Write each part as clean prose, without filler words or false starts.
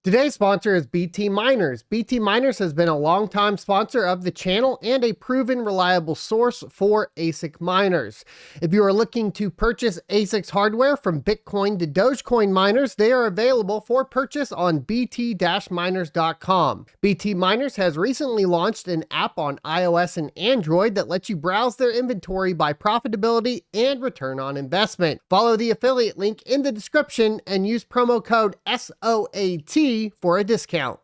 Today's sponsor is BT Miners. BT Miners has been a longtime sponsor of the channel and a proven reliable source for ASIC miners. If you are looking to purchase ASICs hardware from Bitcoin to Dogecoin miners, they are available for purchase on bt-miners.com. BT Miners has recently launched an app on iOS and Android that lets you browse their inventory by profitability and return on investment. Follow the affiliate link in the description and use promo code SOAT for a discount.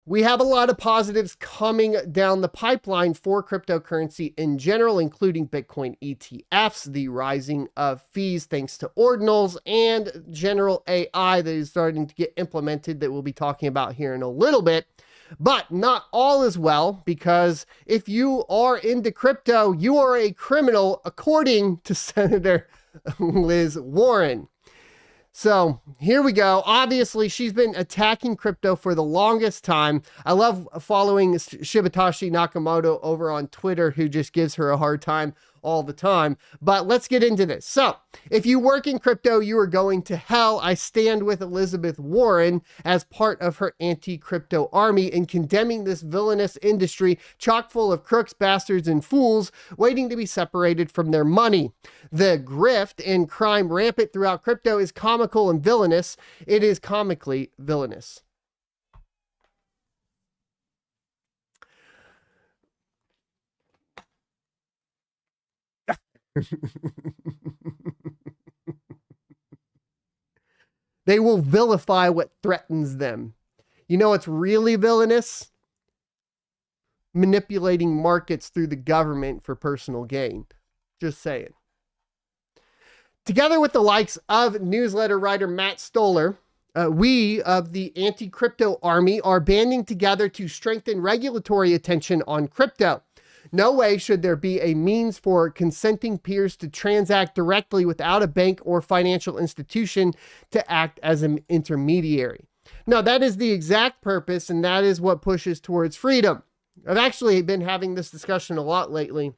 We have a lot of positives coming down the pipeline for cryptocurrency in general, including Bitcoin ETFs, the rising of fees thanks to ordinals, and general AI that is starting to get implemented that we'll be talking about here in a little bit. But not all is well, because if you are into crypto, you are a criminal, according to Senator Liz Warren. So here we go. Obviously, she's been attacking crypto for the longest time. I love following Shibatashi Nakamoto over on Twitter, who just gives her a hard time all the time. But let's get into this. So if you work in crypto, you are going to hell. I stand with Elizabeth Warren as part of her anti-crypto army in condemning this villainous industry chock full of crooks, bastards, and fools waiting to be separated from their money. The grift and crime rampant throughout crypto is comical and villainous. It is comically villainous. They will vilify what threatens them. You know what's really villainous? Manipulating markets through the government for personal gain. Just saying. Together with the likes of newsletter writer Matt Stoller, we of the Anti-Crypto Army are banding together to strengthen regulatory attention on crypto. No way should there be a means for consenting peers to transact directly without a bank or financial institution to act as an intermediary. Now, that is the exact purpose, and that is what pushes towards freedom. I've actually been having this discussion a lot lately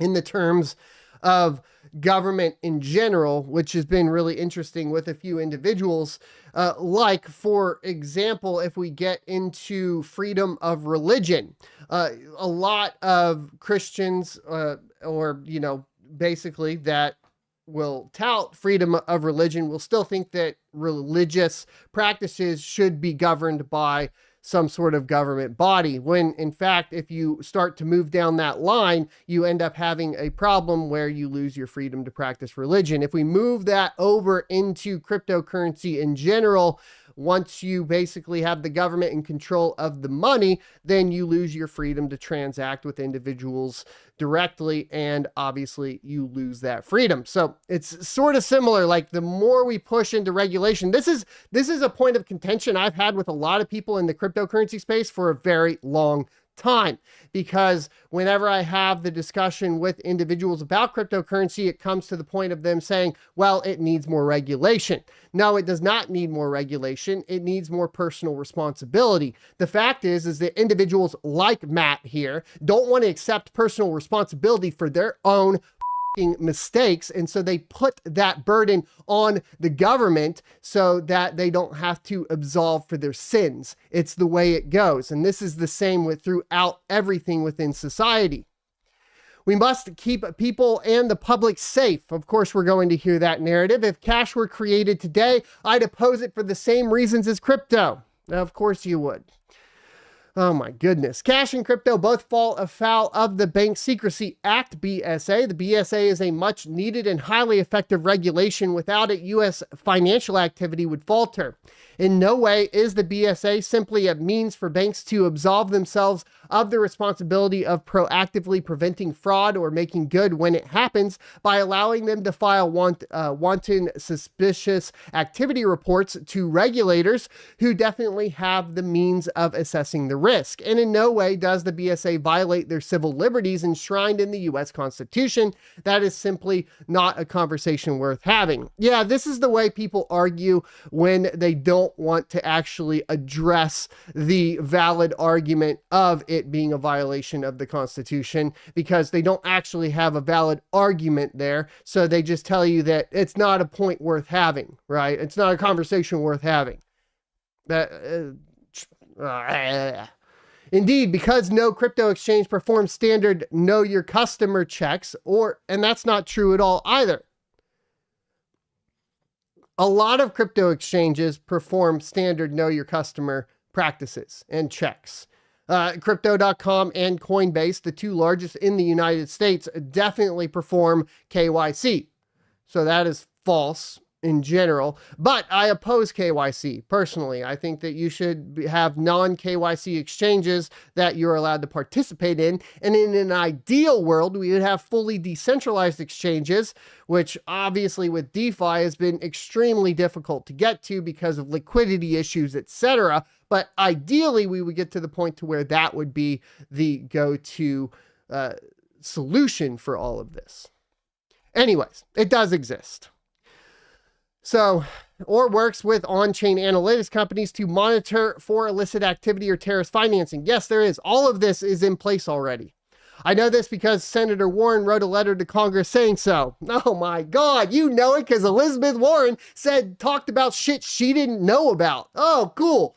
in the terms of government in general, which has been really interesting with a few individuals. Like, for example, if we get into freedom of religion, a lot of Christians or, you know, basically that will tout freedom of religion will still think that religious practices should be governed by some sort of government body, when in fact, if you start to move down that line, you end up having a problem where you lose your freedom to practice religion. If we move that over into cryptocurrency in general, once you basically have the government in control of the money, then you lose your freedom to transact with individuals directly, and obviously you lose that freedom. So it's sort of similar. Like, the more we push into regulation, this is a point of contention I've had with a lot of people in the cryptocurrency space for a very long time, because whenever I have the discussion with individuals about cryptocurrency, it comes to the point of them saying, well, it needs more regulation. No, it does not need more regulation. It needs more personal responsibility. The fact is that individuals like Matt here don't want to accept personal responsibility for their own mistakes, and so they put that burden on the government so that they don't have to absolve for their sins. It's the way it goes, and this is the same with throughout everything within society. We must keep people and the public safe. Of course, we're going to hear that narrative. If cash were created today, I'd oppose it for the same reasons as crypto. Of course you would. Oh my goodness. Cash and crypto both fall afoul of the Bank Secrecy Act, BSA. The BSA is a much needed and highly effective regulation. Without it, U.S. financial activity would falter. In no way is the BSA simply a means for banks to absolve themselves of the responsibility of proactively preventing fraud or making good when it happens by allowing them to file wanton suspicious activity reports to regulators who definitely have the means of assessing the risk. And in no way does the BSA violate their civil liberties enshrined in the US Constitution. That is simply not a conversation worth having. Yeah, this is the way people argue when they don't want to actually address the valid argument of it being a violation of the Constitution, because they don't actually have a valid argument there. So they just tell you that it's not a point worth having, right? It's not a conversation worth having. Indeed, because no crypto exchange performs standard know your customer checks, and that's not true at all either. A lot of crypto exchanges perform standard know your customer practices and checks. Crypto.com and Coinbase, the two largest in the United States, definitely perform KYC. So that is false in general, but I oppose KYC personally. I think that you should have non-KYC exchanges that you're allowed to participate in. And in an ideal world, we would have fully decentralized exchanges, which obviously with DeFi has been extremely difficult to get to because of liquidity issues, etc. But ideally, we would get to the point to where that would be the go-to solution for all of this. Anyways, it does exist. So, or works with on-chain analytics companies to monitor for illicit activity or terrorist financing. Yes, there is. All of this is in place already. I know this because Senator Warren wrote a letter to Congress saying so. Oh my God, you know it because Elizabeth Warren talked about shit she didn't know about. Oh, cool.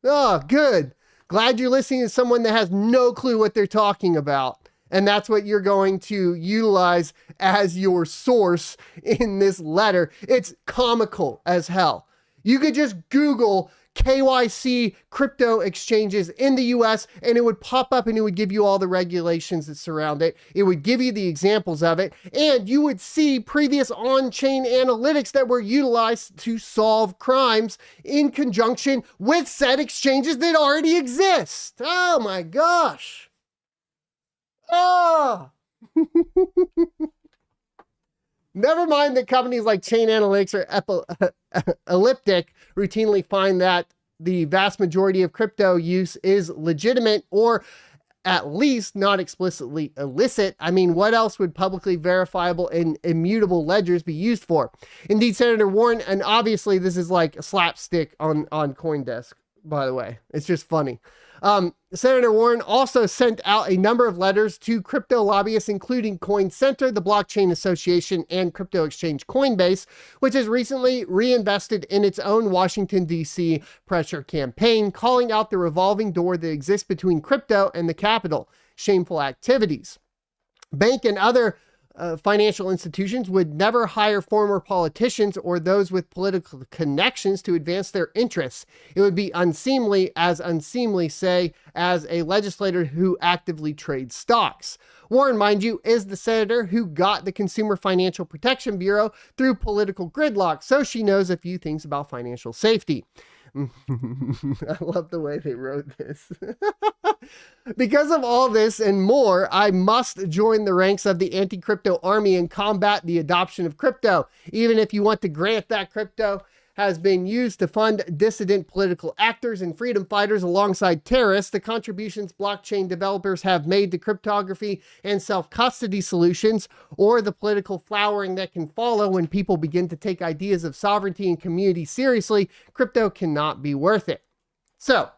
Oh, good. Glad you're listening to someone that has no clue what they're talking about. And that's what you're going to utilize as your source in this letter. It's comical as hell. You could just Google KYC crypto exchanges in the US and it would pop up and it would give you all the regulations that surround it. It would give you the examples of it, and you would see previous on-chain analytics that were utilized to solve crimes in conjunction with said exchanges that already exist. Oh my gosh. Oh, never mind that companies like Chain Analytics or Elliptic routinely find that the vast majority of crypto use is legitimate or at least not explicitly illicit. I mean, what else would publicly verifiable and immutable ledgers be used for? Indeed, Senator Warren, and obviously this is like a slapstick on CoinDesk, by the way. It's just funny. Senator Warren also sent out a number of letters to crypto lobbyists, including Coin Center, the Blockchain Association, and crypto exchange Coinbase, which has recently reinvested in its own Washington, D.C. pressure campaign, calling out the revolving door that exists between crypto and the Capitol. Shameful activities. Bank and other financial institutions would never hire former politicians or those with political connections to advance their interests. It would be unseemly, say, as a legislator who actively trades stocks. Warren, mind you, is the senator who got the Consumer Financial Protection Bureau through political gridlock, so she knows a few things about financial safety. I love the way they wrote this. Because of all this and more, I must join the ranks of the AntiCrypto Army and combat the adoption of crypto. Even if you want to grant that crypto has been used to fund dissident political actors and freedom fighters alongside terrorists, the contributions blockchain developers have made to cryptography and self-custody solutions, or the political flowering that can follow when people begin to take ideas of sovereignty and community seriously, crypto cannot be worth it. So,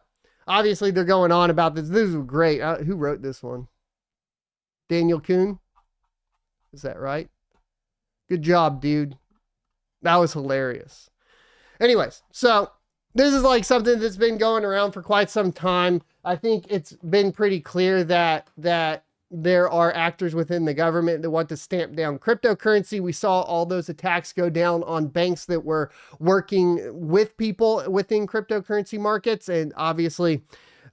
obviously they're going on about this. This is great. Who wrote this one? Daniel Kuhn? Is that right? Good job, dude. That was hilarious. Anyways, so this is like something that's been going around for quite some time. I think it's been pretty clear that there are actors within the government that want to stamp down cryptocurrency. We saw all those attacks go down on banks that were working with people within cryptocurrency markets, and obviously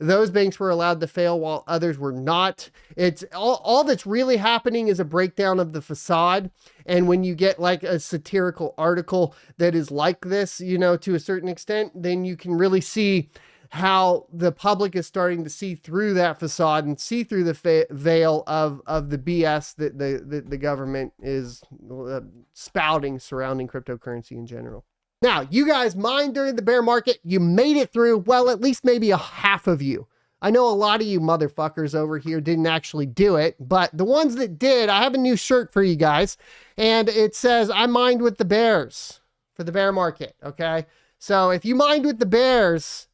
those banks were allowed to fail while others were not. It's all that's really happening is a breakdown of the facade. And when you get like a satirical article that is like this, you know, to a certain extent, then you can really see how the public is starting to see through that facade and see through the veil of the BS that the government is spouting surrounding cryptocurrency in general. Now, you guys mined during the bear market. You made it through. Well, at least maybe a half of you. I know a lot of you motherfuckers over here didn't actually do it, but the ones that did, I have a new shirt for you guys, and it says, I mined with the bears for the bear market, okay? So if you mined with the bears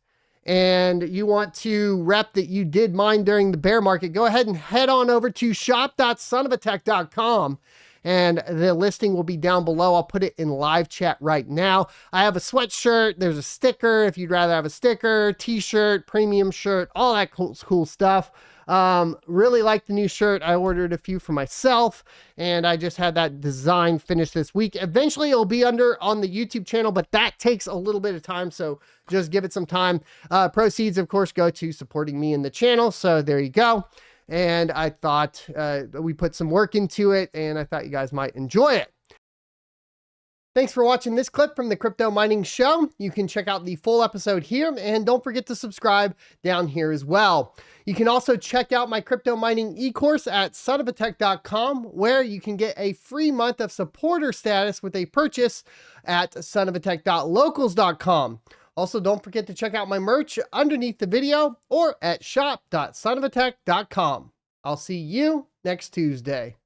and you want to rep that you did mine during the bear market, go ahead and head on over to shop.sonofatech.com. And the listing will be down below. I'll put it in live chat right now. I have a sweatshirt. There's a sticker if you'd rather have a sticker, t-shirt, premium shirt, all that cool stuff. Really like the new shirt. I ordered a few for myself, and I just had that design finished this week. Eventually it'll be on the YouTube channel, but that takes a little bit of time, so just give it some time. Proceeds, of course, go to supporting me in the channel, so there you go. And I thought we put some work into it, and I thought you guys might enjoy it. Thanks for watching this clip from the Crypto Mining Show. You can check out the full episode here, and don't forget to subscribe down here as well. You can also check out my crypto mining e-course at sonofatech.com, where you can get a free month of supporter status with a purchase at sonofatech.locals.com. Also, don't forget to check out my merch underneath the video or at shop.sonofatech.com. I'll see you next Tuesday.